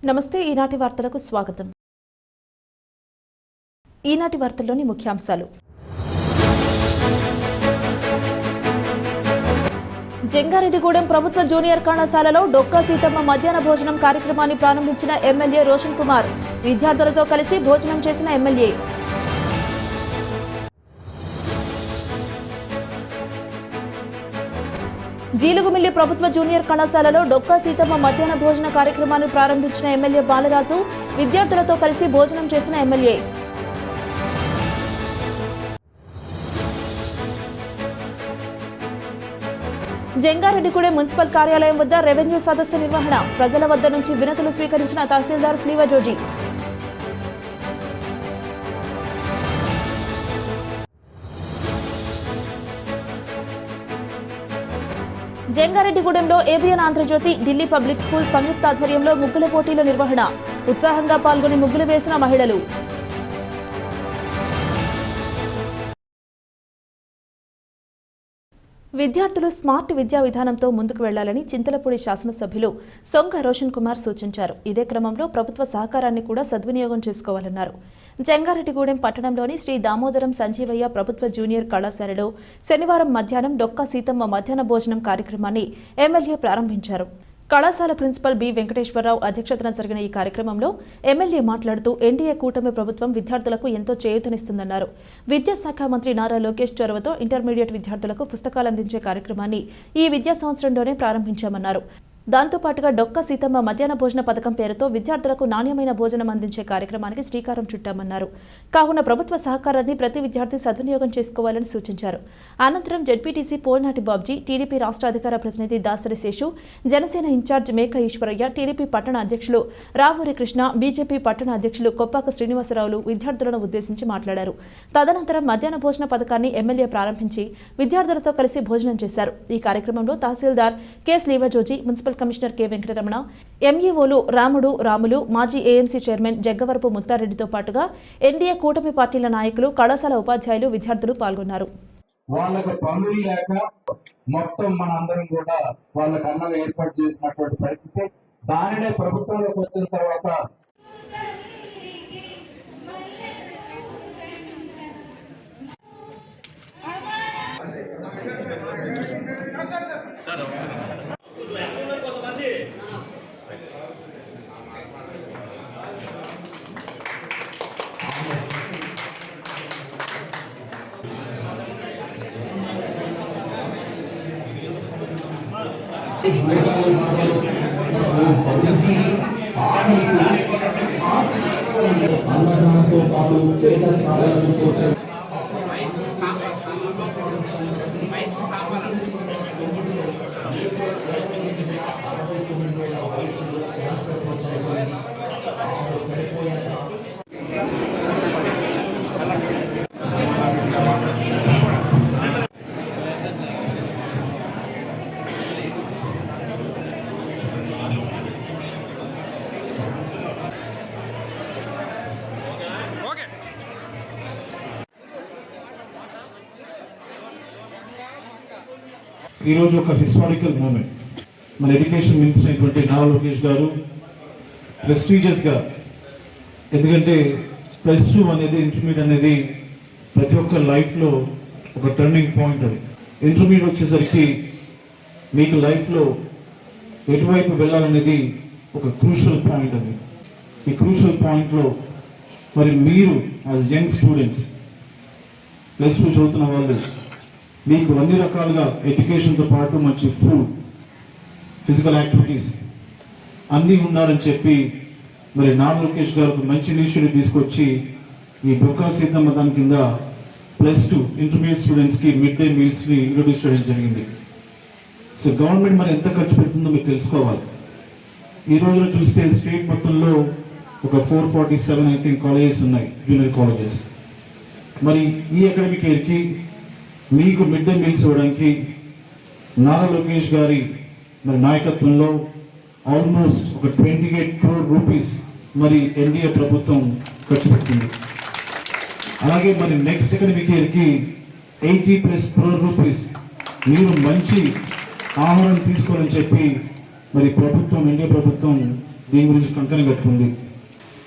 నమస్తే ఈనాటి వార్తలకు స్వాగతం. ఈనాటి వార్తల్లోని ముఖ్యాంశాలు. జంగారెడ్డిగూడెం ప్రభుత్వ జూనియర్ కళాశాలలో డొక్కా సీతమ్మ మధ్యాహ్న భోజనం కార్యక్రమాన్ని ప్రారంభించిన ఎమ్మెల్యే రోషన్ కుమార్. విద్యార్థులతో కలిసి భోజనం చేసిన ఎమ్మెల్యే. జీలుగుమిల్లి ప్రభుత్వ జూనియర్ కళాశాలలో డొక్కా సీతమ్మ మధ్యాహ్న భోజన కార్యక్రమాన్ని ప్రారంభించిన ఎమ్మెల్యే బాలరాజు. విద్యార్థులతో కలిసి భోజనం చేసిన ఎమ్మెల్యే. జంగారెడ్డిగూడెం మున్సిపల్ కార్యాలయం వద్ద రెవెన్యూ సదస్సు నిర్వహణ. ప్రజల వద్ద నుంచి వినతులు స్వీకరించిన తహసీల్దార్ శ్రీవజోజీ. జంగారెడ్డిగూడెంలో ABN Andhrajyothy, Delhi public school సంయుక్త ఆధ్వర్యంలో ముగ్గుల పోటీల నిర్వహణ. ఉత్సాహంగా పాల్గొని ముగ్గులు వేసిన మహిళలు. విద్యార్థులు స్మార్ట్ విద్యా విధానంతో ముందుకు వెళ్లాలని చింతలపూడి శాసనసభ్యులు సొంగ రోషన్ కుమార్ సూచించారు. ఇదే క్రమంలో ప్రభుత్వ సహకారాన్ని కూడా సద్వినియోగం చేసుకోవాలన్నారు. జంగారెడ్డిగూడెం పట్టణంలోని శ్రీ దామోదరం సంజీవయ్య ప్రభుత్వ జూనియర్ కళాశాలలో శనివారం మధ్యాహ్నం డొక్కా సీతమ్మ మధ్యాహ్న భోజనం కార్యక్రమాన్ని ఎమ్మెల్యే ప్రారంభించారు. కళాశాల ప్రిన్సిపల్ బి వెంకటేశ్వరరావు అధ్యక్షతన జరిగిన ఈ కార్యక్రమంలో ఎమ్మెల్యే మాట్లాడుతూ ఎన్డీఏ కూటమి ప్రభుత్వం విద్యార్థులకు ఎంతో చేయూతనిస్తుందన్నారు. విద్యాశాఖ మంత్రి నారా లోకేష్ చొరవతో ఇంటర్మీడియట్ విద్యార్థులకు పుస్తకాలు అందించే కార్యక్రమాన్ని ఈ విద్యా సంవత్సరంలోనే ప్రారంభించామన్నారు. దాంతోపాటుగా డొక్కా సీతమ్మ మధ్యాహ్న భోజన పథకం పేరుతో విద్యార్థులకు నాణ్యమైన భోజనం అందించే కార్యక్రమానికి శ్రీకారం చుట్టామన్నారు. కావున ప్రభుత్వ సహకారాన్ని ప్రతి విద్యార్థి సద్వినియోగం చేసుకోవాలని సూచించారు. అనంతరం జెడ్పీటీసీ పోల్నాటి బాబ్జీ, టీడీపీ రాష్ట్ర అధికార ప్రతినిధి దాసరి శేషు, జనసేన ఇన్ఛార్జ్ మేక ఈశ్వరయ్య, టీడీపీ పట్టణ అధ్యక్షులు రావూరి కృష్ణ, బీజేపీ పట్టణ అధ్యక్షులు కొప్పాక శ్రీనివాసరావులు విద్యార్థులను ఉద్దేశించి మాట్లాడారు. తదనంతరం మధ్యాహ్న భోజన పథకాన్ని ఎమ్మెల్యే ప్రారంభించి విద్యార్థులతో కలిసి భోజనం చేశారు. ఈ కార్యక్రమంలో తహసీల్దార్ K Srivajoji, municipal commissioner K Venkataramana, ఎంఈఓలు రాములు, మాజీ ఏఎంసీ చైర్మన్ జగ్గవరపు ముత్తారెడ్డితో పాటుగా ఎన్డీఏ కూటమి పార్టీల నాయకులు, కళాశాల ఉపాధ్యాయులు, విద్యార్థులు పాల్గొన్నారు. వాళ్ళకి పనులు లేక మొత్తం మనందరం కూడా వాళ్ళకి అన్నగా ఏర్పాటు చేసినటువంటి పరిస్థితి. దానినే ప్రభుత్వంలోకి వచ్చిన తర్వాత ఈరోజు ఒక హిస్టారికల్ మూమెంట్. మన ఎడ్యుకేషన్ మినిస్టర్ అయినటువంటి నారా లోకేష్ గారు ప్రెస్టీజియస్గా, ఎందుకంటే +2 అనేది ఇంటర్మీడియట్ అనేది ప్రతి ఒక్క లైఫ్లో ఒక టర్నింగ్ పాయింట్. అది ఇంటర్మీడియట్ వచ్చేసరికి మీకు లైఫ్లో ఎటువైపు వెళ్ళాలనేది ఒక క్రూషియల్ పాయింట్. అది ఈ క్రూషియల్ పాయింట్లో మరి మీరు యాజ్ యంగ్ స్టూడెంట్స్ +2 చదువుతున్న వాళ్ళు మీకు అన్ని రకాలుగా ఎడ్యుకేషన్తో పాటు మంచి ఫుడ్, ఫిజికల్ యాక్టివిటీస్ అన్నీ ఉండాలని చెప్పి మరి నారా లోకేష్ గారు మంచి ఇనిషియేటివ్ తీసుకొచ్చి ఈ డొక్కా సీతమ్మ దాని కింద +2 ఇంటర్మీడియట్ స్టూడెంట్స్కి మిడ్ డే మీల్స్ని ఇంట్రొడ్యూస్ చేయడం జరిగింది. సో గవర్నమెంట్ మరి ఎంత ఖర్చు పెడుతుందో మీరు తెలుసుకోవాలి. ఈ రోజున చూస్తే స్టేట్ మొత్తంలో ఒక 447 ఐ థింక్ కాలేజెస్ ఉన్నాయి, జూనియర్ కాలేజెస్. మరి ఈ అకాడమిక్ ఇయర్కి మీకు మిడ్ డే మీల్స్ ఇవ్వడానికి నారా లోకేష్ గారి మరి నాయకత్వంలో ఆల్మోస్ట్ ఒక 28 crore రూపీస్ మరి ఎన్డీఏ ప్రభుత్వం ఖర్చు పెట్టింది. అలాగే మరి నెక్స్ట్ అకాడమిక్ ఇయర్కి 80+ crore రూపీస్ మీరు మంచి ఆహారం తీసుకోవాలని చెప్పి మరి ప్రభుత్వం, ఎన్డీఏ ప్రభుత్వం దీని గురించి కంకణం కట్టుకుంది.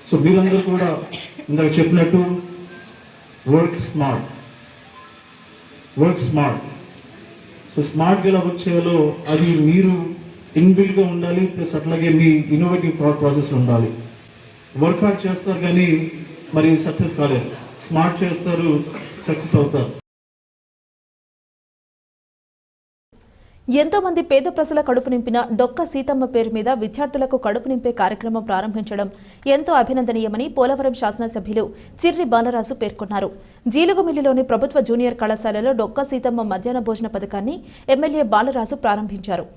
సో మీరందరూ కూడా ఇందాక చెప్పినట్టు వర్క్ స్మార్ట్. సో స్మార్ట్గా ఎలా వర్క్ చేయాలో అది మీరు ఇన్బిల్డ్గా ఉండాలి, ప్లస్ అట్లాగే మీ ఇన్నోవేటివ్ థాట్ ప్రాసెస్ ఉండాలి. వర్క్ హార్డ్ చేస్తారు కానీ మరి సక్సెస్ కాలేదు, స్మార్ట్ చేస్తారు, సక్సెస్ అవుతారు. ఎంతో మంది పేద ప్రజల కడుపు నింపిన డొక్క సీతమ్మ పేరు మీద విద్యార్థులకు కడుపు నింపే కార్యక్రమం ప్రారంభించడం ఎంతో అభినందనీయమని పోలవరం శాసనసభ్యులు చిర్రి బాలరాజు పేర్కొన్నారు. జీలుగుమిల్లిలోని ప్రభుత్వ జూనియర్ కళాశాలలో డొక్క సీతమ్మ మధ్యాహ్న భోజన పథకాన్ని ఎమ్మెల్యే బాలరాజు ప్రారంభించారు.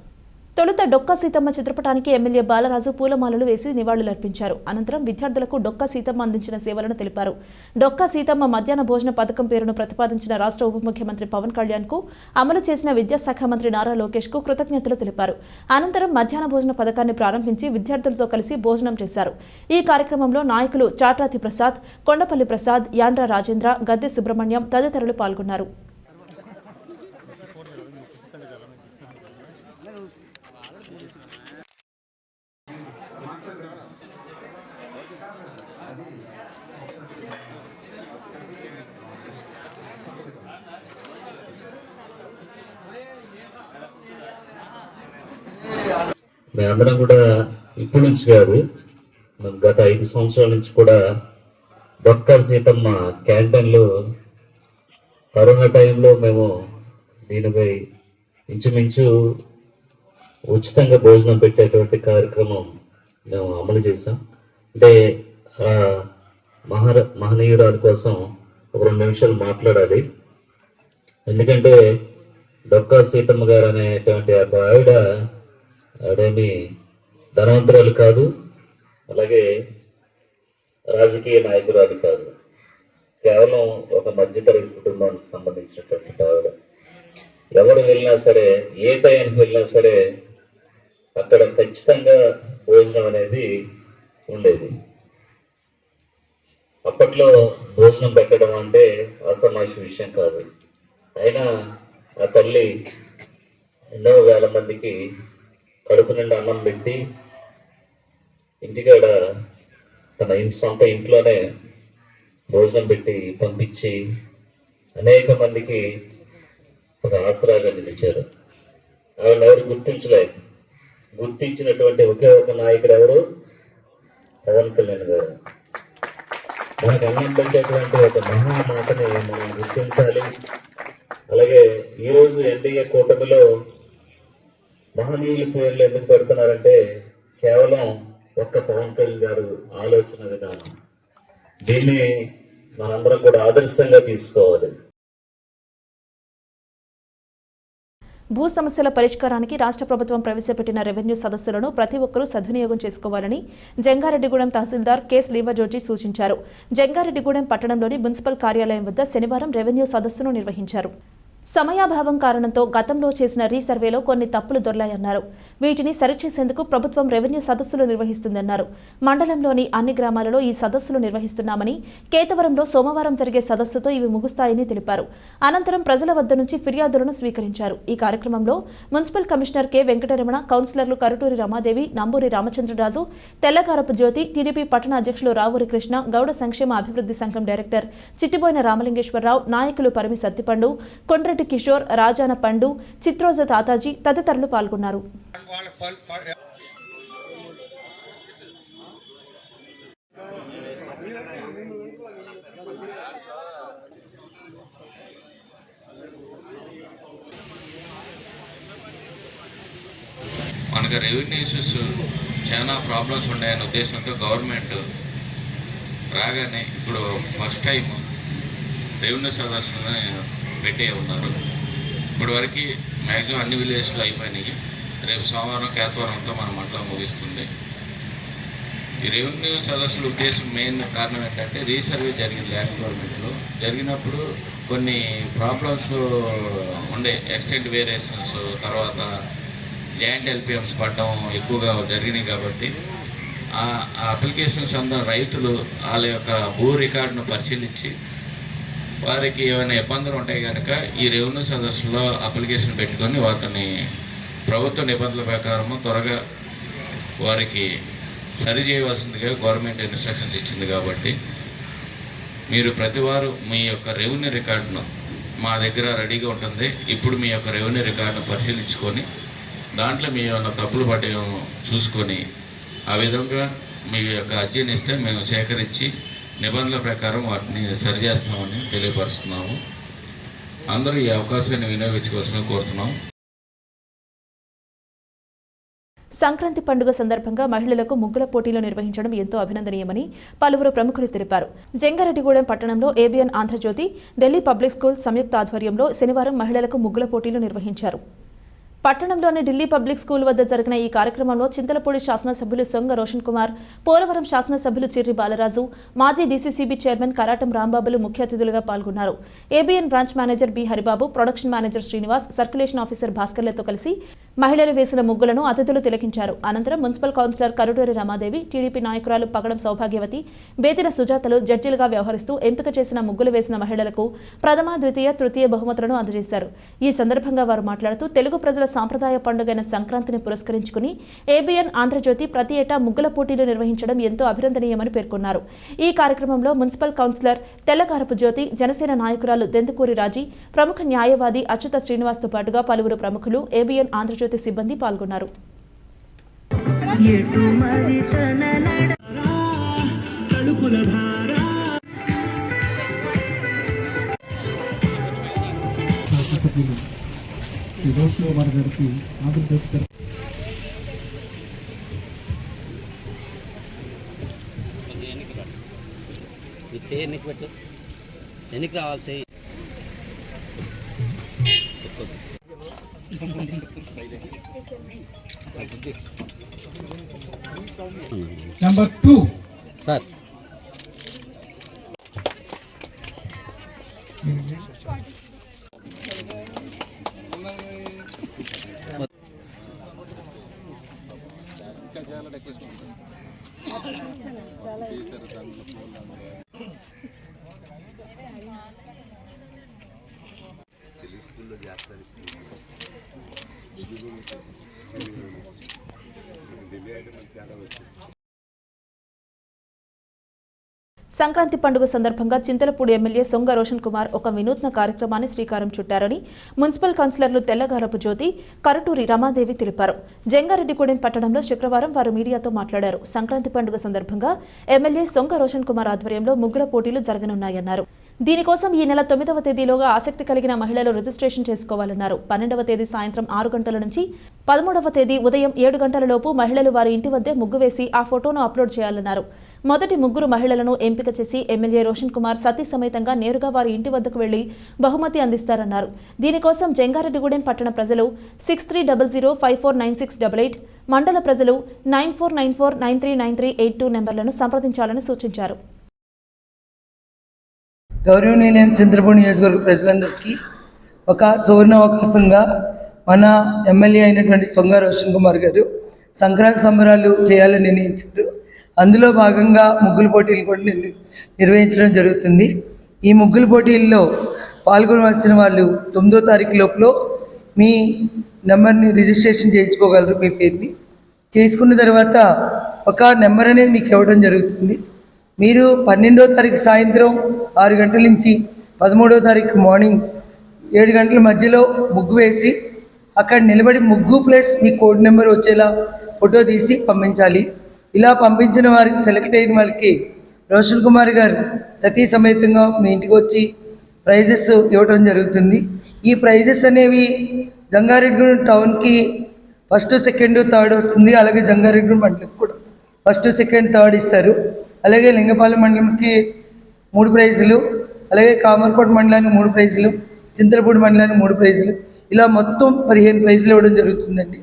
తొలుత డొక్క సీతమ్మ చిత్రపటానికి ఎమ్మెల్యే బాలరాజు పూలమాలలు వేసి నివాళులర్పించారు. అనంతరం విద్యార్థులకు డొక్క సీతమ్మ అందించిన సేవలను తెలిపారు. డొక్క సీతమ్మ మధ్యాహ్న భోజన పథకం పేరును ప్రతిపాదించిన రాష్ట్ర ఉప ముఖ్యమంత్రి పవన్ కళ్యాణ్ కు, అమలు చేసిన విద్యాశాఖ మంత్రి నారా లోకేష్ కు కృతజ్ఞతలు తెలిపారు. అనంతరం మధ్యాహ్న భోజన పథకాన్ని ప్రారంభించి విద్యార్థులతో కలిసి భోజనం చేశారు. ఈ కార్యక్రమంలో నాయకులు చాట్రాతి ప్రసాద్, కొండపల్లి ప్రసాద్, యాండ్ర రాజేంద్ర, గద్దె సుబ్రహ్మణ్యం తదితరులు పాల్గొన్నారు. మేమందరం కూడా ఇప్పటి నుంచి కాదు, గత 5 సంవత్సరాల నుంచి కూడా డొక్క సీతమ్మ క్యాంటీన్లో కరోనా టైంలో మేము దీనిపై ఇంచుమించు ఉచితంగా భోజనం పెట్టేటువంటి కార్యక్రమం మేము అమలు చేసాం. అంటే మహనీయురాలి కోసం ఒక 2 నిమిషాలు మాట్లాడాలి. ఎందుకంటే డొక్క సీతమ్మ గారు అనేటువంటి ఆవిడేమి ధనవంతురాలు కాదు, అలాగే రాజకీయ నాయకురాలు కాదు, కేవలం ఒక మధ్యతరగతి కుటుంబానికి సంబంధించినటువంటి ఆవిడ. ఎవరు వెళ్ళినా సరే, ఏ టైంకి వెళ్ళినా సరే అక్కడ ఖచ్చితంగా భోజనం అనేది ఉండేది. అప్పట్లో భోజనం పెట్టడం అంటే అసమాష విషయం కాదు. అయినా ఆ తల్లి ఎన్నో వేల మందికి కడుపు నిండా అన్నం పెట్టి ఇంటికాడ తన సొంత ఇంట్లోనే భోజనం పెట్టి పంపించి అనేక మందికి ఒక ఆసరాగా నిలిచారు. ఆవిడ ఎవరు గుర్తించలేదు. గుర్తించినటువంటి ఒకే ఒక నాయకుడు ఎవరు? పవన్ కళ్యాణ్ గారు. మనకు అన్నం పెట్టేటువంటి ఒక మహామాటని మనం గుర్తించాలి. అలాగే ఈరోజు ఎన్డీఏ కూటమిలో మహనీయుల పేర్లు ఎందుకు పెడుతున్నారంటే కేవలం ఒక్క పవన్ కళ్యాణ్ గారు ఆలోచన విధానం. దీన్ని మనందరం కూడా ఆదర్శంగా తీసుకోవాలి. భూ సమస్యల పరిష్కారానికి రాష్ట్ర ప్రభుత్వం ప్రవేశపెట్టిన రెవెన్యూ సదస్సులను ప్రతి ఒక్కరూ సద్వినియోగం చేసుకోవాలని జంగారెడ్డిగూడెం తహసీల్దార్ కె శ్రీవజోజి సూచించారు. జంగారెడ్డిగూడెం పట్టణంలోని మున్సిపల్ కార్యాలయం వద్ద శనివారం రెవెన్యూ సదస్సును నిర్వహించారు. సమయాభావం కారణంతో గతంలో చేసిన రీసర్వేలో కొన్ని తప్పులు దొర్లాయన్నారు. వీటిని సరిచేసేందుకు ప్రభుత్వం రెవెన్యూ సదస్సులు నిర్వహిస్తుందన్నారు. మండలంలోని అన్ని గ్రామాలలో ఈ సదస్సులు నిర్వహిస్తున్నామని, కేతవరంలో సోమవారం జరిగే సదస్సుతో ఇవి ముగుస్తాయని తెలిపారు. అనంతరం ప్రజల వద్ద నుంచి ఫిర్యాదులను స్వీకరించారు. ఈ కార్యక్రమంలో మున్సిపల్ కమిషనర్ కె వెంకటరమణ, కౌన్సిలర్లు కరుటూరి రమాదేవి, నంబూరి రామచంద్రరాజు, తెల్లకారపు జ్యోతి, టీడీపీ పట్టణ అధ్యక్షులు రావూరి కృష్ణ, గౌడ సంక్షేమ అభివృద్ధి సంఘం డైరెక్టర్ చిట్టిబోయిన రామలింగేశ్వరరావు, నాయకులు పరిమి సత్తిపండు, కొండ్రెడ్డి కిషోర్, రాజాన పండు, చిత్రోజ తాతాజీ తదితరులు పాల్గొన్నారు. మనకు రెవెన్యూ ఇష్యూస్ చాలా ప్రాబ్లమ్స్ ఉన్నాయనే ఉద్దేశంతో గవర్నమెంట్ రాగానే ఇప్పుడు ఫస్ట్ టైం రెవెన్యూ సదస్సులను పెట్టే ఉన్నారు. ఇప్పటి వరకు మ్యాక్సిమం అన్ని విలేజ్లో అయిపోయినాయి. రేపు సోమవారం కేతవరంతో మన మండలం ముగిస్తుంది. ఈ రెవెన్యూ సదస్సుల ఉద్దేశం మెయిన్ కారణం ఏంటంటే రీసర్వే జరిగింది ల్యాండ్ గవర్నమెంట్లో. జరిగినప్పుడు కొన్ని ప్రాబ్లమ్స్ ఉండే, ఎక్స్టెంట్ వేరియేషన్స్, తర్వాత జాయింట్ ఎల్పిఎమ్స్ పడడం ఎక్కువగా జరిగినాయి. కాబట్టి ఆ అప్లికేషన్స్ అందరూ రైతులు వాళ్ళ యొక్క భూ రికార్డును పరిశీలించి వారికి ఏమైనా ఇబ్బందులు ఉంటాయి కనుక ఈ రెవెన్యూ సదస్సులో అప్లికేషన్ పెట్టుకొని వాటిని ప్రభుత్వ నిబంధనల ప్రకారము త్వరగా వారికి సరి చేయవలసిందిగా గవర్నమెంట్ ఇన్స్ట్రక్షన్స్ ఇచ్చింది. కాబట్టి మీరు ప్రతివారు మీ యొక్క రెవెన్యూ రికార్డును మా దగ్గర రెడీగా ఉంటుంది. ఇప్పుడు మీ యొక్క రెవెన్యూ రికార్డును పరిశీలించుకొని దాంట్లో మీ ఏమైనా తప్పులు పడ్డాయేమో చూసుకొని ఆ విధంగా మీ యొక్క అర్జీని ఇస్తే మేము సేకరించి నిబంధనల ప్రకారం వాటిని సరిచేస్తామని తెలియపరుస్తున్నాము. అందరూ ఈ అవకాశాన్ని వినియోగించుకోవాల్సిందిగా కోరుతున్నాం. సంక్రాంతి పండుగ సందర్భంగా మహిళలకు ముగ్గుల పోటీలు నిర్వహించడం ఎంతో అభినందనీయమని పలువురు ప్రముఖులు తెలిపారు. జంగారెడ్డిగూడెం పట్టణంలో ABN Andhrajyothy, Delhi public school సంయుక్త ఆధ్వర్యంలో శనివారం మహిళలకు ముగ్గుల పోటీలు నిర్వహించారు. పట్టణంలోని ఢిల్లీ పబ్లిక్ స్కూల్ వద్ద జరిగిన ఈ కార్యక్రమంలో చింతలపూడి శాసనసభ్యులు సొంగ రోషన్ కుమార్, పోలవరం శాసనసభ్యులు చిర్రి బాలరాజు, మాజీ డీసీసీబీ చైర్మన్ కరాటం రాంబాబులు ముఖ్య అతిథులుగా పాల్గొన్నారు. ABN branch manager B Haribabu, production manager Srinivas, circulation officer భాస్కర్లతో కలిసి మహిళలు వేసిన ముగ్గులను అతిథులు తిలకించారు. అనంతరం municipal councillor Karuturi Ramadevi, TDP నాయకురాలు పగడం సౌభాగ్యవతి, బేతిన సుజాతలు జడ్జిలుగా వ్యవహరిస్తూ ఎంపిక చేసిన ముగ్గులు వేసిన మహిళలకు ప్రథమ, ద్వితీయ, తృతీయ బహుమతులను అందజేశారు. ఈ సందర్భంగా వారు మాట్లాడుతూ తెలుగు ప్రజల సాంప్రదాయ పండుగైన సంక్రాంతిని పురస్కరించుకుని ఏబిఎన్ ఆంధ్రజ్యోతి ప్రతి ఏటా ముగ్గుల పోటీలు నిర్వహించడం ఎంతో అభినందనీయమని పేర్కొన్నారు. ఈ కార్యక్రమంలో మున్సిపల్ కౌన్సిలర్ తెల్లగారపు జ్యోతి, జనసేన నాయకురాలు దెందుకూరి రాజీ, ప్రముఖ న్యాయవాది అచ్యుత శ్రీనివాస్తో పాటుగా పలువురు ప్రముఖులు, ఏబిఎన్ ఆంధ్రజ్యోతి సిబ్బంది పాల్గొన్నారు. ఎన్నికి రావాలి చెయ్యి. Number 2 sir. సంక్రాంతి పండుగ సందర్భంగా చింతలపూడి ఎమ్మెల్యే సొంగ రోషన్ కుమార్ ఒక వినూత్న కార్యక్రమాన్ని శ్రీకారం చుట్టారని మున్సిపల్ కౌన్సిలర్లు తెల్లగారపు జ్యోతి, కరుటూరి రమాదేవి తెలిపారు. జంగారెడ్డిగూడెం పట్టణంలో శుక్రవారం వారు మీడియాతో మాట్లాడారు. సంక్రాంతి పండుగ సందర్భంగా ఎమ్మెల్యే సొంగ రోషన్ కుమార్ ఆధ్వర్యంలో ముగ్గుల పోటీలు జరగనున్నాయన్నారు. దీనికోసం ఈ నెల 9వ తేదీలోగా ఆసక్తి కలిగిన మహిళలు రిజిస్ట్రేషన్ చేసుకోవాలన్నారు. 12వ తేదీ సాయంత్రం 6 గంటల నుంచి 13వ తేదీ ఉదయం 7 గంటల లోపు మహిళలు వారి ఇంటి వద్దే ముగ్గు వేసి ఆ ఫోటోను అప్లోడ్ చేయాలన్నారు. మొదటి ముగ్గురు మహిళలను ఎంపిక చేసి ఎమ్మెల్యే రోషన్ కుమార్ సతీ సమేతంగా నేరుగా వారి ఇంటి వద్దకు వెళ్లి బహుమతి అందిస్తారన్నారు. దీనికోసం జంగారెడ్డిగూడెం పట్టణ ప్రజలు 6300549688, మండల ప్రజలు 9494939382 నెంబర్లను సంప్రదించాలని సూచించారు. గౌరవనీయులైన చింతలపూడి నియోజకవర్గ ప్రజలందరికీ ఒక సువర్ణ అవకాశంగా మన ఎమ్మెల్యే అయినటువంటి సొంగ రోషన్ కుమార్ గారు సంక్రాంతి సంబరాలు చేయాలని నిర్ణయించారు. అందులో భాగంగా ముగ్గుల పోటీలు కూడా నిర్వహించడం జరుగుతుంది. ఈ ముగ్గుల పోటీల్లో పాల్గొనవలసిన వాళ్ళు 9వ తారీఖు లోపల మీ నెంబర్ని రిజిస్ట్రేషన్ చేయించుకోగలరు. మీ పేరుని చేసుకున్న తర్వాత ఒక నెంబర్ అనేది మీకు ఇవ్వడం జరుగుతుంది. మీరు 12వ తారీఖు సాయంత్రం 6 గంటల నుంచి 13వ తారీఖు మార్నింగ్ 7 గంటల మధ్యలో ముగ్గు వేసి అక్కడ నిలబడి ముగ్గు ప్లస్ మీ కోడ్ నెంబర్ వచ్చేలా ఫోటో తీసి పంపించాలి. ఇలా పంపించిన వారికి, సెలెక్ట్ అయిన వాళ్ళకి రోషన్ కుమార్ గారు సతీ సమేతంగా మీ ఇంటికి వచ్చి ప్రైజెస్ ఇవ్వడం జరుగుతుంది. ఈ ప్రైజెస్ అనేవి జంగారెడ్డిగూడెం టౌన్కి 1st, 2nd, 3rd వస్తుంది. అలాగే జంగారెడ్డిగూడెం మండలికి కూడా 1st, 2nd, 3rd ఇస్తారు. అలాగే లింగపాలెం మండలంకి 3 ప్రైజులు, అలాగే కామర్కోట మండలానికి 3 ప్రైజులు, చింతలపూడి మండలానికి 3 ప్రైజులు, ఇలా మొత్తం 15 ప్రైజులు ఇవ్వడం జరుగుతుందండి.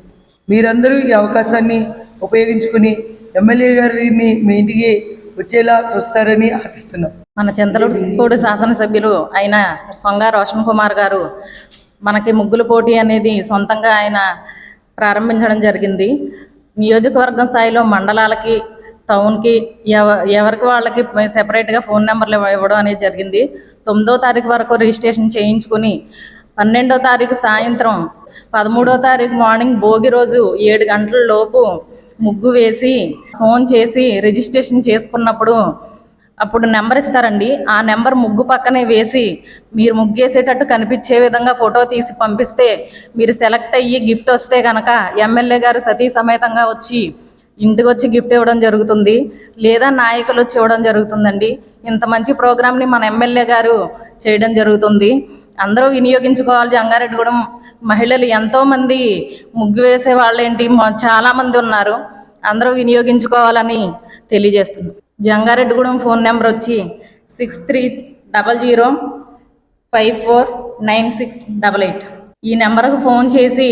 మీరందరూ ఈ అవకాశాన్ని ఉపయోగించుకుని ఎమ్మెల్యే గారిని మీ ఇంటికి వచ్చేలా చూస్తారని ఆశిస్తున్నాం. మన చింతలపూడి శాసనసభ్యులు అయిన సొంగ రోషన్ కుమార్ గారు మనకి ముగ్గుల పోటీ అనేది సొంతంగా ఆయన ప్రారంభించడం జరిగింది. నియోజకవర్గం స్థాయిలో మండలాలకి, టౌన్కి ఎవరికి వాళ్ళకి సెపరేట్గా ఫోన్ నెంబర్లు ఇవ్వడం అనేది జరిగింది. 9వ తారీఖు వరకు రిజిస్ట్రేషన్ చేయించుకుని 12వ తారీఖు సాయంత్రం 13వ తారీఖు మార్నింగ్ భోగి రోజు 7 గంటల లోపు ముగ్గు వేసి ఫోన్ చేసి రిజిస్ట్రేషన్ చేసుకున్నప్పుడు అప్పుడు నెంబర్ ఇస్తారండి. ఆ నెంబర్ ముగ్గు పక్కనే వేసి మీరు ముగ్గు వేసేటట్టు కనిపించే విధంగా ఫోటో తీసి పంపిస్తే మీరు సెలెక్ట్ అయ్యి గిఫ్ట్ వస్తే కనుక ఎమ్మెల్యే గారు సతీ సమేతంగా వచ్చి ఇంటికి వచ్చి గిఫ్ట్ ఇవ్వడం జరుగుతుంది, లేదా నాయకులు వచ్చి ఇవ్వడం జరుగుతుందండి. ఇంత మంచి ప్రోగ్రామ్ని మన ఎమ్మెల్యే గారు చేయడం జరుగుతుంది. అందరూ వినియోగించుకోవాలి. జంగారెడ్డిగూడెం మహిళలు ఎంతోమంది ముగ్గు వేసే వాళ్ళేంటి చాలామంది ఉన్నారు. అందరూ వినియోగించుకోవాలని తెలియజేస్తున్నాం. జంగారెడ్డిగూడెం ఫోన్ నెంబర్ వచ్చి 6300549688. ఈ నెంబర్కు ఫోన్ చేసి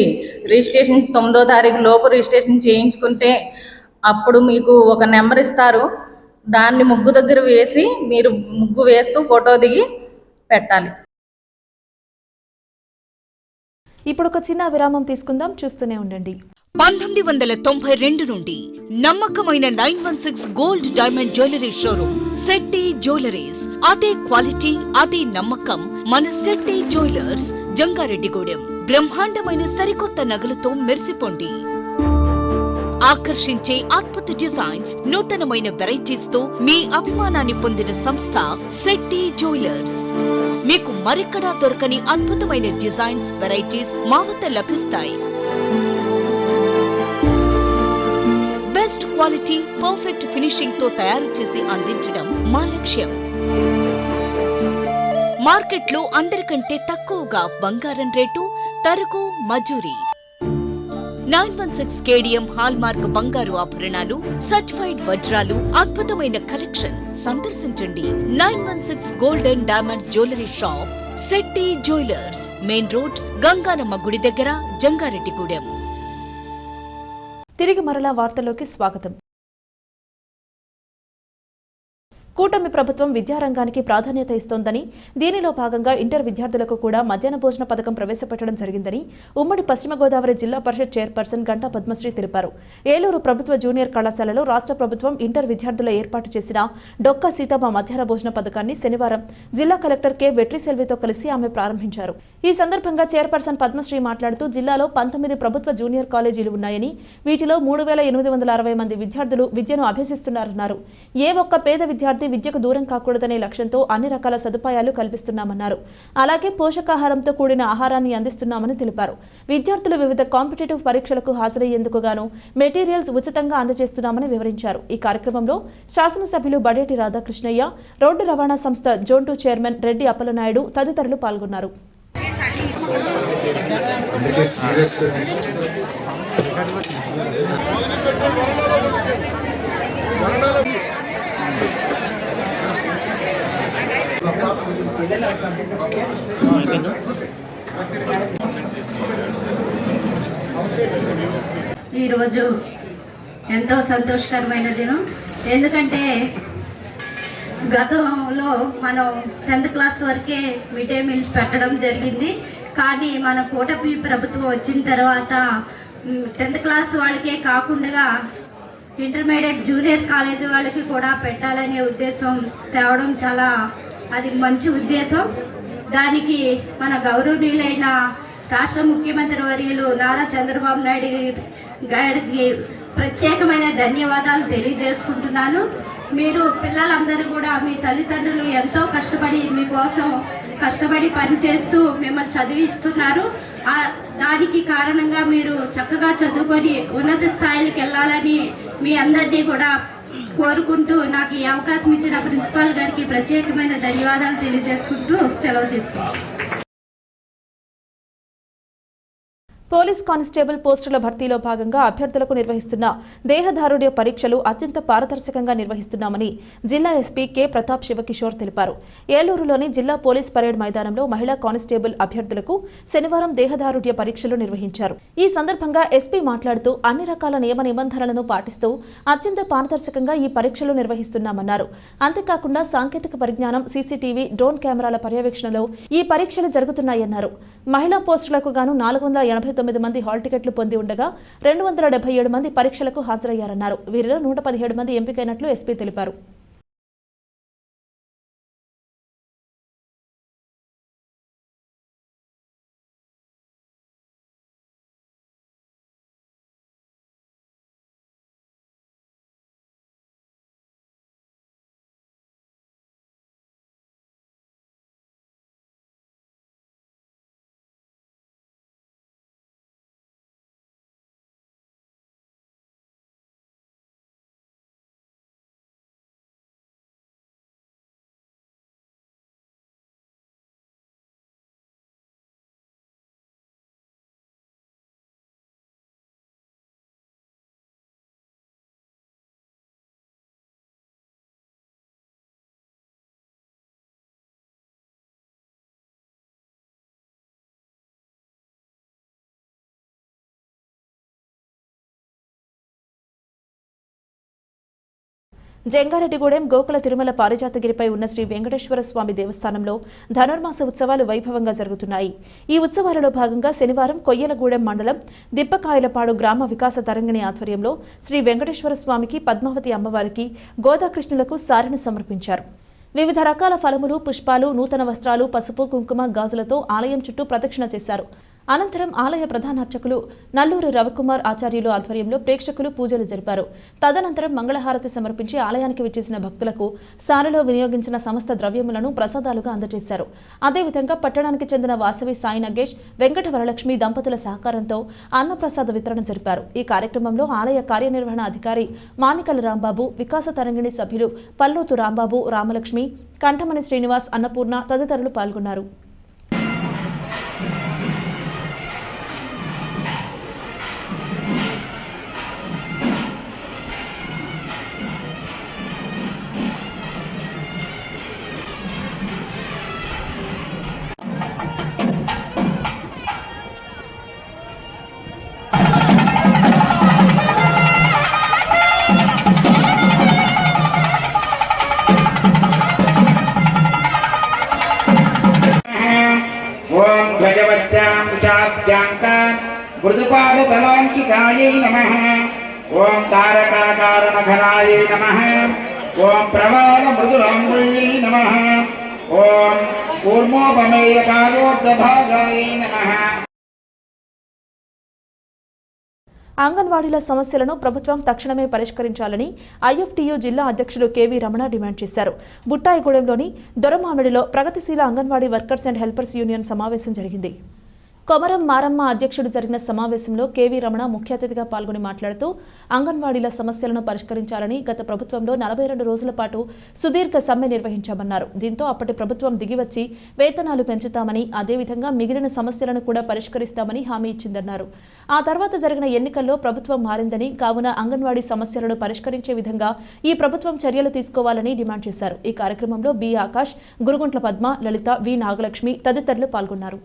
రిజిస్ట్రేషన్ 9వ తారీఖు లోపు రిజిస్ట్రేషన్ చేయించుకుంటే అప్పుడు మీకు ఒక నెంబర్ ఇస్తారు. దాన్ని ముగ్గు దగ్గర వేసి మీరు ముగ్గు వేస్తూ ఫోటో దిగి పెట్టాలి. ఇప్పుడు ఒక చిన్న విరామం తీసుకుందాం, చూస్తూనే ఉండండి. 1992 నుండి నమ్మకమైన 916 gold diamond jewellery showroom Shetty jewelleries. అదే క్వాలిటీ, అదే నమ్మకం మన శెట్టి జ్యువెలర్స్, జంగారెడ్డిగూడెం. బ్రహ్మాండమైన సరికొత్త నగలతో మెరిసిపోండి. ఆకర్షించే అద్భుత డిజైన్స్, నూతనమైన వెరైటీస్ తో మీ అభిమానాన్ని పొందిన సంస్థ శెట్టి జ్యువెలర్స్. మీకు మరెక్కడా దొరకని అద్భుతమైన డిజైన్స్, వెరైటీస్ మా వద్ద లభిస్తాయి. బెస్ట్ క్వాలిటీ, పర్ఫెక్ట్ ఫినిషింగ్ తో తయారు చేసి అందించడం మా లక్ష్యం. మార్కెట్లో అందరికంటే తక్కువగా బంగారం రేటు, తరుగు, మజూరీ. 916 కేడిఎం హాల్ మార్క్ బంగారు ఆభరణాలు, సర్టిఫైడ్ వజ్రాలు, అద్భుతమైన కలెక్షన్. సందర్శించండి 916 golden diamonds jewellery shop, Shetty jewellers, main road, Ganganamma గుడి దగ్గర, జంగారెడ్డిగూడెం. తిరిగి మరలా వార్తల్లోకి స్వాగతం. కూటమి ప్రభుత్వం విద్యారంగానికి ప్రాధాన్యత ఇస్తోందని, దీనిలో భాగంగా ఇంటర్ విద్యార్థులకు కూడా మధ్యాహ్న భోజన పథకం ప్రవేశపెట్టడం జరిగిందని ఉమ్మడి పశ్చిమ గోదావరి జిల్లా పరిషత్ చైర్పర్సన్ గంటా పద్మశ్రీ తెలిపారు. ఏలూరు ప్రభుత్వ జూనియర్ కళాశాలలో రాష్ట్ర ప్రభుత్వం ఇంటర్ విద్యార్థుల ఏర్పాటు చేసిన డొక్కా సీతమ్మ మధ్యాహ్న భోజన పథకాన్ని శనివారం జిల్లా కలెక్టర్ కె వెట్రిసెల్వితో కలిసి ఆమె ప్రారంభించారు. ఈ సందర్భంగా చైర్పర్సన్ పద్మశ్రీ మాట్లాడుతూ, జిల్లాలో 19 ప్రభుత్వ జూనియర్ కాలేజీలు ఉన్నాయని, వీటిలో 3860 మంది విద్యార్థులు విద్యను అభ్యసిస్తున్నారన్నారు. ఏ ఒక్క పేద విద్యార్థి విద్యకు దూరం కాకూడదనే లక్ష్యంతో అన్ని రకాల సదుపాయాలు కల్పిస్తున్నామన్నారు. అలాగే పోషకాహారంతో కూడిన ఆహారాన్ని అందిస్తున్నామని తెలిపారు. విద్యార్థులు వివిధ కాంపిటేటివ్ పరీక్షలకు హాజరయ్యేందుకు గాను మెటీరియల్స్ ఉచితంగా అందజేస్తున్నామని వివరించారు. ఈ కార్యక్రమంలో శాసనసభ్యులు బడేటి రాధాకృష్ణయ్య, రోడ్డు రవాణా సంస్థ జోన్ 2 చైర్మన్ రెడ్డి అప్పలనాయుడు తదితరులు పాల్గొన్నారు. ఈరోజు ఎంతో సంతోషకరమైన దినం. ఎందుకంటే గతంలో మనం 10th క్లాస్ వరకే మిడ్ డే మీల్స్ పెట్టడం జరిగింది. కానీ మన కూటమి ప్రభుత్వం వచ్చిన తర్వాత 10th క్లాస్ వాళ్ళకే కాకుండా ఇంటర్మీడియట్ జూనియర్ కాలేజీ వాళ్ళకి కూడా పెట్టాలనే ఉద్దేశం తేవడం అది మంచి ఉద్దేశం. దానికి మన గౌరవనీయులైన రాష్ట్ర ముఖ్యమంత్రి వర్యులు నారా చంద్రబాబు నాయుడు గారికి ప్రత్యేకమైన ధన్యవాదాలు తెలియజేసుకుంటున్నాను. మీరు పిల్లలందరూ కూడా మీ తల్లిదండ్రులు ఎంతో కష్టపడి మీకోసం పనిచేస్తూ మిమ్మల్ని చదివిస్తున్నారు. దానికి కారణంగా మీరు చక్కగా చదువుకొని ఉన్నత స్థాయికి వెళ్ళాలని మీ అందరినీ కూడా కోరుకుంటూ నాకు ఈ అవకాశం ఇచ్చిన ప్రిన్సిపాల్ గారికి ప్రత్యేకమైన ధన్యవాదాలు తెలియజేసుకుంటూ సెలవు తీసుకుంటాం. పోలీస్ కానిస్టేబుల్ పోస్టుల భర్తీలో భాగంగా అభ్యర్థులకు నిర్వహిస్తున్న దేహదారుఢ్య పరీక్షలు అత్యంత పారదర్శకంగా నిర్వహిస్తున్నామని జిల్లా ఎస్పీ కె ప్రతాప్ శివకిషోర్ తెలిపారు. ఏలూరులోని జిల్లా పోలీస్ పరేడ్ మైదానంలో మహిళా కానిస్టేబుల్ అభ్యర్థులకు శనివారం దేహదారుఢ్య పరీక్షలు నిర్వహించారు. ఈ సందర్భంగా ఎస్పీ మాట్లాడుతూ, అన్ని రకాల నియమ నిబంధనలను పాటిస్తూ అత్యంత పారదర్శకంగా ఈ పరీక్షలు నిర్వహిస్తున్నామన్నారు. అంతేకాకుండా సాంకేతిక పరిజ్ఞానం, సీసీటీవీ, డ్రోన్ కెమెరాల పర్యవేక్షణలో ఈ పరీక్షలు జరుగుతున్నాయన్నారు. మహిళా పోస్టులకు గాను 489 మంది హాల్ టికెట్లు పొంది ఉండగా 277 మంది పరీక్షలకు హాజరయ్యారన్నారు. వీరిలో 117 మంది ఎంపికైనట్లు ఎస్పీ తెలిపారు. జంగారెడ్డిగూడెం గోకుల తిరుమల పారిజాతగిరిపై ఉన్న శ్రీ వెంకటేశ్వర స్వామి దేవస్థానంలో ధనుర్మాస ఉత్సవాలు వైభవంగా జరుగుతున్నాయి. ఈ ఉత్సవాలలో భాగంగా శనివారం కొయ్యలగూడెం మండలం దిప్పకాయలపాడు గ్రామ వికాస తరంగిణి ఆధ్వర్యంలో శ్రీ వెంకటేశ్వర స్వామికి, పద్మావతి అమ్మవారికి, గోదాకృష్ణులకు సారెను సమర్పించారు. వివిధ రకాల ఫలములు, పుష్పాలు, నూతన వస్త్రాలు, పసుపు, కుంకుమ, గాజులతో ఆలయం చుట్టూ ప్రదక్షిణ చేశారు. అనంతరం ఆలయ ప్రధాన అర్చకులు నల్లూరు రవికుమార్ ఆచార్యులు ఆధ్వర్యంలో ప్రేక్షకులు పూజలు జరిపారు. తదనంతరం మంగళహారతి సమర్పించి ఆలయానికి విచ్చేసిన భక్తులకు సారెలో వినియోగించిన సమస్త ద్రవ్యములను ప్రసాదాలుగా అందజేశారు. అదేవిధంగా పట్టణానికి చెందిన వాసవి సాయి నగేష్, వెంకట వరలక్ష్మి దంపతుల సహకారంతో అన్నప్రసాద వితరణ జరిపారు. ఈ కార్యక్రమంలో ఆలయ కార్యనిర్వహణ అధికారి మానికల రాంబాబు, వికాస తరంగిణి సభ్యులు పల్లోతు రాంబాబు, రామలక్ష్మి, కంఠమణి శ్రీనివాస్, అన్నపూర్ణ తదితరులు పాల్గొన్నారు. ఓం ధ్వజవచ్చాంకాన్ మృదుపాదతలాంకికాయై నమః. ఓం తారకాకారణఘనాయై నమః. ఓం ప్రవాళ మృదులాంగుళ్యై నమః. ఓం కూర్మోపమేయపాదోర్ధభాగాయై నమః. అంగన్వాడీల సమస్యలను ప్రభుత్వం తక్షణమే పరిష్కరించాలని ఐఎఫ్టీయూ జిల్లా అధ్యక్షులు కేవీ రమణ డిమాండ్ చేశారు. బుట్టాయిగూడెంలోని దొరమామిడిలో ప్రగతిశీల anganwadi workers and helpers union సమావేశం జరిగింది. కొమరం మారమ్మ అధ్యక్షుడు జరిగిన సమావేశంలో కేవీ రమణ ముఖ్య అతిథిగా పాల్గొని మాట్లాడుతూ అంగన్వాడీల సమస్యలను పరిష్కరించాలని, గత ప్రభుత్వంలో 42 రోజుల పాటు సుదీర్ఘ సమ్మె నిర్వహించామన్నారు. దీంతో అప్పటి ప్రభుత్వం దిగివచ్చి వేతనాలు పెంచుతామని, అదేవిధంగా మిగిలిన సమస్యలను కూడా పరిష్కరిస్తామని హామీ ఇచ్చిందన్నారు. ఆ తర్వాత జరిగిన ఎన్నికల్లో ప్రభుత్వం మారిందని, కావున అంగన్వాడీ సమస్యలను పరిష్కరించే విధంగా ఈ ప్రభుత్వం చర్యలు తీసుకోవాలని డిమాండ్ చేశారు. ఈ కార్యక్రమంలో బి ఆకాష్, గురుగుంట్ల పద్మ, లలిత, వి నాగలక్ష్మి తదితరులు పాల్గొన్నారు.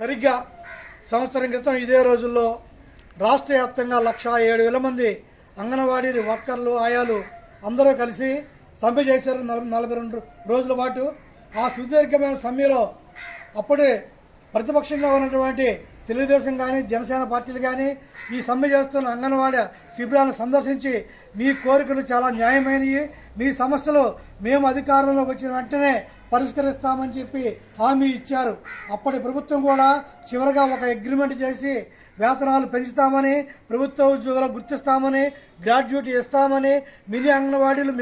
సరిగ్గా సంవత్సరం క్రితం ఇదే రోజుల్లో రాష్ట్ర వ్యాప్తంగా 107,000 మంది అంగన్వాడీ వర్కర్లు, ఆయాలు అందరూ కలిసి సమ్మె చేశారు 42 రోజుల పాటు. ఆ సుదీర్ఘమైన సమ్మెలో అప్పుడే ప్రతిపక్షంగా ఉన్నటువంటి తెలుగుదేశం కానీ, జనసేన పార్టీలు కానీ ఈ సమ్మె చేస్తున్న అంగన్వాడీ శిబిరాలను సందర్శించి మీ కోరికలు చాలా న్యాయమైనవి, మీ సమస్యలు మేము అధికారంలోకి వచ్చిన వెంటనే పరిష్కరిస్తామని చెప్పి హామీ ఇచ్చారు. అప్పటి ప్రభుత్వం కూడా చివరిగా ఒక అగ్రిమెంట్ చేసి వేతనాలు పెంచుతామని, ప్రభుత్వ ఉద్యోగులకు గుర్తిస్తామని, గ్రాడ్యుయేట్ ఇస్తామని, మినీ అంగన్వాడీలు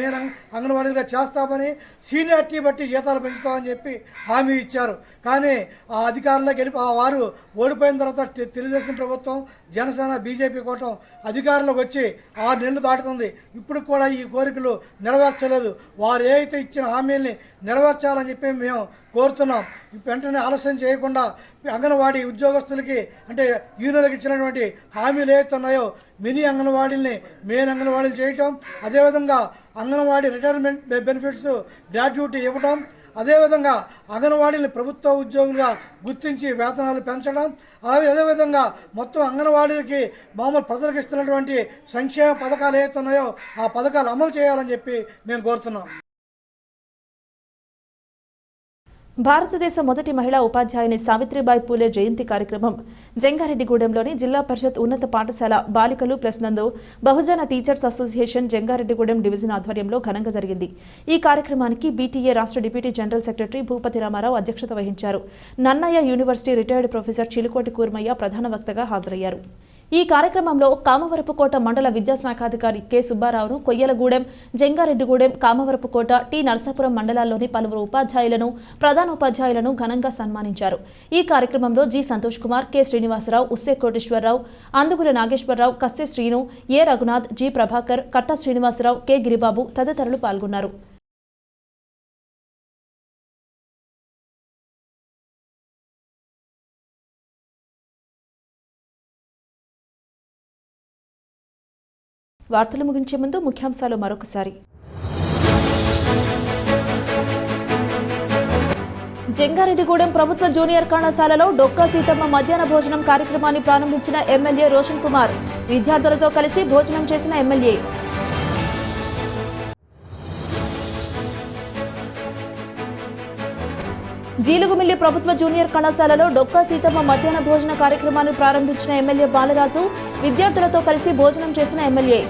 అంగన్వాడీలుగా చేస్తామని, సీనియారిటీ బట్టి జీతాలు పెంచుతామని చెప్పి హామీ ఇచ్చారు. కానీ ఆ అధికారంలోకి వెళ్ళి వారు ఓడిపోయిన తర్వాత తెలుగుదేశం ప్రభుత్వం, జనసేన, బీజేపీ కూటమి అధికారంలోకి వచ్చి 6 నెలలు దాటుతుంది. ఇప్పుడు కూడా ఈ కోరికలు నెరవేర్చలేదు. వారు ఏదైతే ఇచ్చిన హామీల్ని నెరవేర్చాలని చెప్పి మేము కోరుతున్నాం. వెంటనే ఆలస్యం చేయకుండా అంగన్వాడీ ఉద్యోగస్తులకి, అంటే యూనియన్లకు ఇచ్చినటువంటి హామీలు ఏవైతే ఉన్నాయో మినీ అంగన్వాడీల్ని మెయిన్ అంగన్వాడీలు చేయటం, అదేవిధంగా అంగన్వాడీ రిటైర్మెంట్ బెనిఫిట్స్ గ్రాడ్యుయేటీ ఇవ్వటం, అదేవిధంగా అంగన్వాడీని ప్రభుత్వ ఉద్యోగులుగా గుర్తించి వేతనాలు పెంచడం, అదేవిధంగా మొత్తం అంగన్వాడీలకి మామూలు ప్రజలకు ఇస్తున్నటువంటి సంక్షేమ పథకాలు ఏవైతే ఉన్నాయో ఆ పథకాలు అమలు చేయాలని చెప్పి మేము కోరుతున్నాం. భారతదేశ మొదటి మహిళా ఉపాధ్యాయుని సావిత్రిబాయి పూలే జయంతి కార్యక్రమం జంగారెడ్డిగూడెంలోని జిల్లా పరిషత్ ఉన్నత పాఠశాల బాలికలు ప్లస్ నందు Bahujan teachers association Jangareddygudem division ఆధ్వర్యంలో ఘనంగా జరిగింది. ఈ కార్యక్రమానికి బీటీఏ రాష్ట్ర deputy general secretary Bhupathi Ramarao అధ్యక్షత వహించారు. Nannaya university retired professor Chilukoti Kurmaiah ప్రధాన వక్తగా హాజరయ్యారు. ఈ కార్యక్రమంలో కామవరపుకోట మండల విద్యాశాఖాధికారి కె సుబ్బారావును, కొయ్యలగూడెం, జంగారెడ్డిగూడెం, కామవరపుకోట, టి నరసాపురం మండలాల్లోని పలువురు ఉపాధ్యాయులను, ప్రధానోపాధ్యాయులను ఘనంగా సన్మానించారు. ఈ కార్యక్రమంలో G Santosh Kumar, K Srinivasarao, Usse Koteswararao, Andugula Nageswararao, Kasse Srinu, A Raghunath, G Prabhakar, Katta Srinivasarao, K Giribabu తదితరులు పాల్గొన్నారు. వార్తలు ముగించే ముందు ముఖ్యాంశాలు మరొకసారి. జంగారెడ్డిగూడెం ప్రభుత్వ జూనియర్ కళాశాలలో డొక్కా సీతమ్మ మధ్యాహ్న భోజనం కార్యక్రమాన్ని ప్రారంభించిన ఎమ్మెల్యే రోషన్ కుమార్ విద్యార్థులతో కలిసి భోజనం చేసిన ఎమ్మెల్యే. జీలుగుమిల్లి ప్రభుత్వ జూనియర్ కళాశాలలో డొక్కా సీతమ్మ మధ్యాహ్న భోజన కార్యక్రమాన్ని ప్రారంభించిన ఎమ్మెల్యే బాలరాజు విద్యార్థులతో కలిసి భోజనం చేసిన ఎమ్మెల్యే.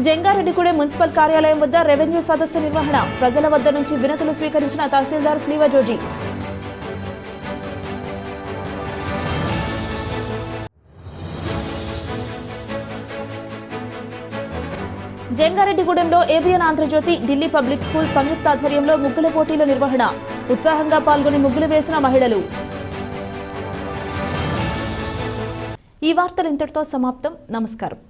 జంగారెడ్డిగూడెం మున్సిపల్ కార్యాలయం వద్ద రెవెన్యూ సదస్సు నిర్వహణ. ప్రజల వద్ద నుంచి వినతులు స్వీకరించిన తహసీల్దార్ శ్రీవజోజీ. జంగారెడ్డిగూడెంలో ABN Andhrajyothy, Delhi public school సంయుక్త ఆధ్వర్యంలో ముగ్గుల పోటీల నిర్వహణ. ఉత్సాహంగా పాల్గొని ముగ్గులు వేసిన మహిళలు. ఈ వార్తలు ఇంతటితో సమాప్తం. నమస్కారం.